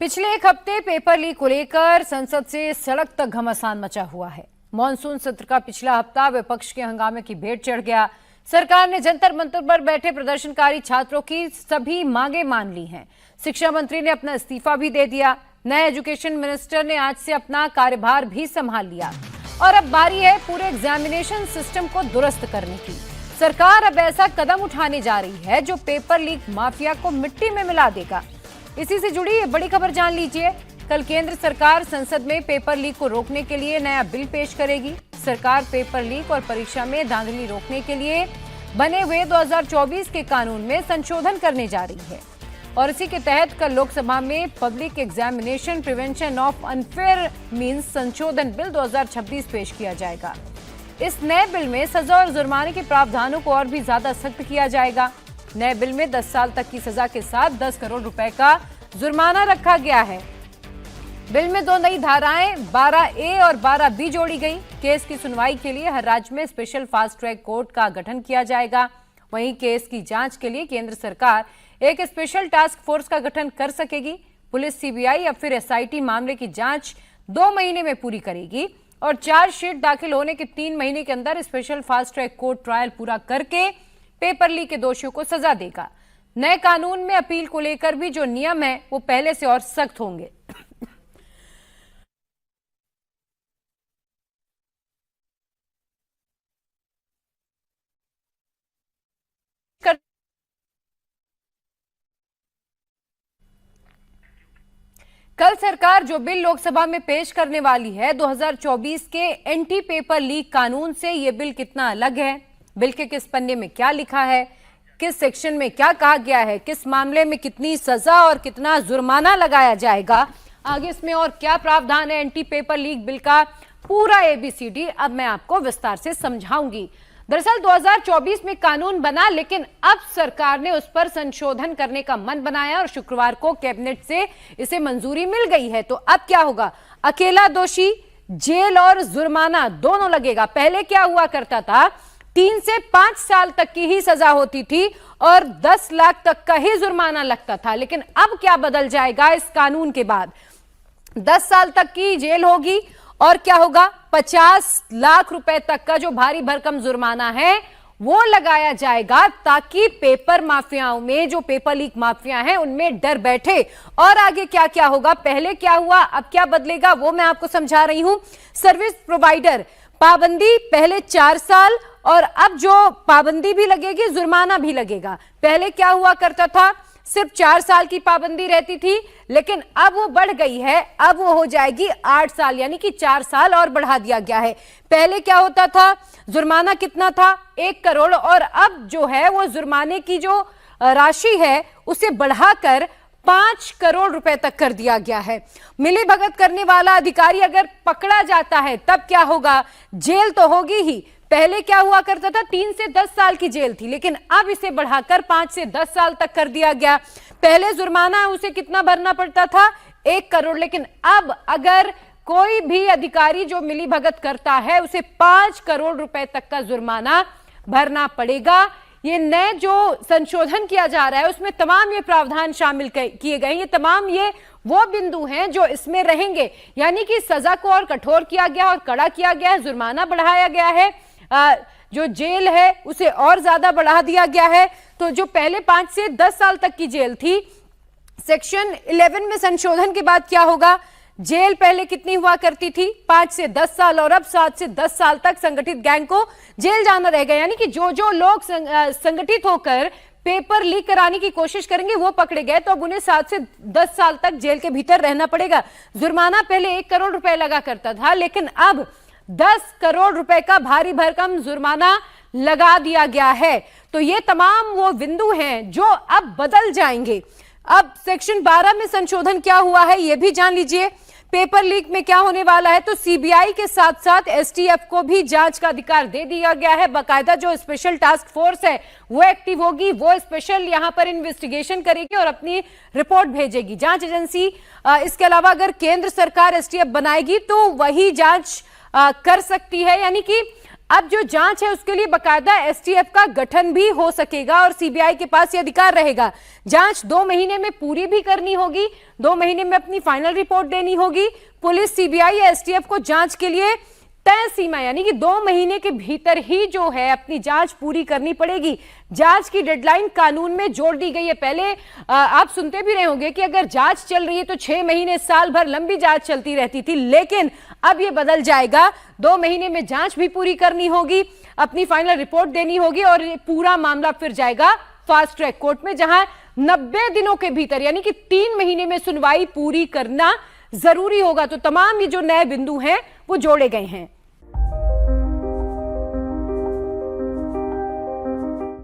पिछले एक हफ्ते पेपर लीक को लेकर संसद से सड़क तक घमासान मचा हुआ है। मॉनसून सत्र का पिछला हफ्ता विपक्ष के हंगामे की भेंट चढ़ गया। सरकार ने जंतर मंतर पर बैठे प्रदर्शनकारी छात्रों की सभी मांगे मान ली हैं। शिक्षा मंत्री ने अपना इस्तीफा भी दे दिया। नए एजुकेशन मिनिस्टर ने आज से अपना कार्यभार भी संभाल लिया और अब बारी है पूरे एग्जामिनेशन सिस्टम को दुरुस्त करने की। सरकार अब ऐसा कदम उठाने जा रही है जो पेपर लीक माफिया को मिट्टी में मिला देगा। इसी से जुड़ी ये बड़ी खबर जान लीजिए। कल केंद्र सरकार संसद में पेपर लीक को रोकने के लिए नया बिल पेश करेगी। सरकार पेपर लीक और परीक्षा में धांधली रोकने के लिए बने हुए 2024 के कानून में संशोधन करने जा रही है और इसी के तहत कल लोकसभा में public examination prevention of unfair means संशोधन बिल 2026 पेश किया जाएगा। इस नए बिल में सजा और जुर्माने के प्रावधानों को और भी ज्यादा सख्त किया जाएगा। नए बिल में 10 साल तक की सजा के साथ 10 करोड़ रुपए का जुर्माना रखा गया है। बिल में दो नई धाराएं 12A और 12B जोड़ी गई। केस की सुनवाई के लिए हर राज्य में स्पेशल फास्ट ट्रैक कोर्ट का गठन किया जाएगा। वहीं केस की जांच के लिए केंद्र सरकार एक स्पेशल टास्क फोर्स का गठन कर सकेगी। पुलिस, सीबीआई या फिर एसआईटी मामले की जांच 2 महीने में पूरी करेगी और चार्जशीट दाखिल होने के 3 महीने के अंदर special fast track court trial पूरा करके पेपर लीक के दोषियों को सजा देगा। नए कानून में अपील को लेकर भी जो नियम है वो पहले से और सख्त होंगे। कल सरकार जो बिल लोकसभा में पेश करने वाली है 2024 के एंटी पेपर लीक कानून से ये बिल कितना अलग है, बिल के किस पन्ने में क्या लिखा है, किस सेक्शन में क्या कहा गया है, किस मामले में कितनी सजा और कितना जुर्माना लगाया जाएगा, आगे इसमें और क्या प्रावधान है एंटी पेपर लीक बिल का पूरा ABCD अब मैं आपको विस्तार से समझाऊंगी। दरअसल 2024 में कानून बना लेकिन अब सरकार ने उस पर संशोधन करने का मन बनाया और शुक्रवार को कैबिनेट से इसे मंजूरी मिल गई है। तो अब क्या होगा? अकेला दोषी जेल और जुर्माना दोनों लगेगा। पहले क्या हुआ करता था, 3 से 5 साल तक की ही सजा होती थी और 10 लाख तक का ही जुर्माना लगता था। लेकिन अब क्या बदल जाएगा इस कानून के बाद? 10 साल तक की जेल होगी और क्या होगा, 50 लाख रुपए तक का जो भारी भरकम जुर्माना है वो लगाया जाएगा ताकि पेपर माफियाओं में, जो पेपर लीक माफिया हैं, उनमें डर बैठे। और आगे क्या क्या होगा, पहले क्या हुआ अब क्या बदलेगा वो मैं आपको समझा रही हूं। सर्विस प्रोवाइडर पाबंदी पहले 4 साल और अब जो पाबंदी भी लगेगी जुर्माना भी लगेगा। पहले क्या हुआ करता था, सिर्फ 4 साल की पाबंदी रहती थी लेकिन अब वो बढ़ गई है, अब वो हो जाएगी 8 साल, यानी कि 4 साल और बढ़ा दिया गया है। पहले क्या होता था, जुर्माना कितना था, 1 करोड़ और अब जो है वो जुर्माने की जो राशि है उसे बढ़ाकर 5 करोड़ रुपए तक कर दिया गया है। मिली भगत करने वाला अधिकारी अगर पकड़ा जाता है तब क्या होगा, जेल तो होगी ही। पहले क्या हुआ करता था, 3 से 10 साल की जेल थी लेकिन अब इसे बढ़ाकर 5 से 10 साल तक कर दिया गया। पहले जुर्माना उसे कितना भरना पड़ता था, 1 करोड़, लेकिन अब अगर कोई भी अधिकारी जो मिली भगत करता है उसे 5 करोड़ रुपए तक का जुर्माना भरना पड़ेगा। ये नए जो संशोधन किया जा रहा है उसमें तमाम ये प्रावधान शामिल किए गए हैं। ये तमाम ये वो बिंदु हैं जो इसमें रहेंगे, यानी कि सजा को और कठोर किया गया और कड़ा किया गया है, जुर्माना बढ़ाया गया है, जो जेल है उसे और ज्यादा बढ़ा दिया गया है। तो जो पहले 5 से 10 साल तक की जेल थी, सेक्शन 11 में संशोधन के बाद क्या होगा, जेल पहले कितनी हुआ करती थी, 5 से 10 साल और अब 7 से 10 साल तक संगठित गैंग को जेल जाना रहेगा। यानी कि जो लोग संगठित होकर पेपर लीक कराने की कोशिश करेंगे वो पकड़े गए तो अब उन्हें 7 से 10 साल तक जेल के भीतर रहना पड़ेगा। जुर्माना पहले 1 करोड़ रुपए लगा करता था लेकिन अब 10 करोड़ रुपए का भारी भरकम जुर्माना लगा दिया गया है। तो ये तमाम वो बिंदु हैं जो अब बदल जाएंगे। अब सेक्शन 12 में संशोधन क्या हुआ है ये भी जान लीजिए। पेपर लीक में क्या होने वाला है, तो सीबीआई के साथ साथ एसटीएफ को भी जांच का अधिकार दे दिया गया है। बाकायदा जो स्पेशल टास्क फोर्स है वो एक्टिव होगी, वो स्पेशल यहां पर इन्वेस्टिगेशन करेगी और अपनी रिपोर्ट भेजेगी जांच एजेंसी। इसके अलावा अगर केंद्र सरकार एसटीएफ बनाएगी तो वही जांच कर सकती है, यानी कि अब जो जांच है उसके लिए बकायदा एसटीएफ का गठन भी हो सकेगा और सीबीआई के पास ये अधिकार रहेगा। जांच 2 महीने में पूरी भी करनी होगी, 2 महीने में अपनी फाइनल रिपोर्ट देनी होगी। पुलिस, सीबीआई या एसटीएफ को जांच के लिए तय सीमा यानी कि 2 महीने के भीतर ही जो है अपनी जांच पूरी करनी पड़ेगी। जांच की डेडलाइन कानून में जोड़ दी गई है। पहले आप सुनते भी रहे होंगे कि अगर जांच चल रही है तो 6 महीने, साल भर लंबी जांच चलती रहती थी, लेकिन अब ये बदल जाएगा। 2 महीने में जांच भी पूरी करनी होगी, अपनी फाइनल रिपोर्ट देनी होगी और ये पूरा मामला फिर जाएगा फास्ट ट्रैक कोर्ट में, जहां 90 दिनों के भीतर यानी कि 3 महीने में सुनवाई पूरी करना जरूरी होगा। तो तमाम ये जो नए बिंदु हैं वो जोड़े गए हैं।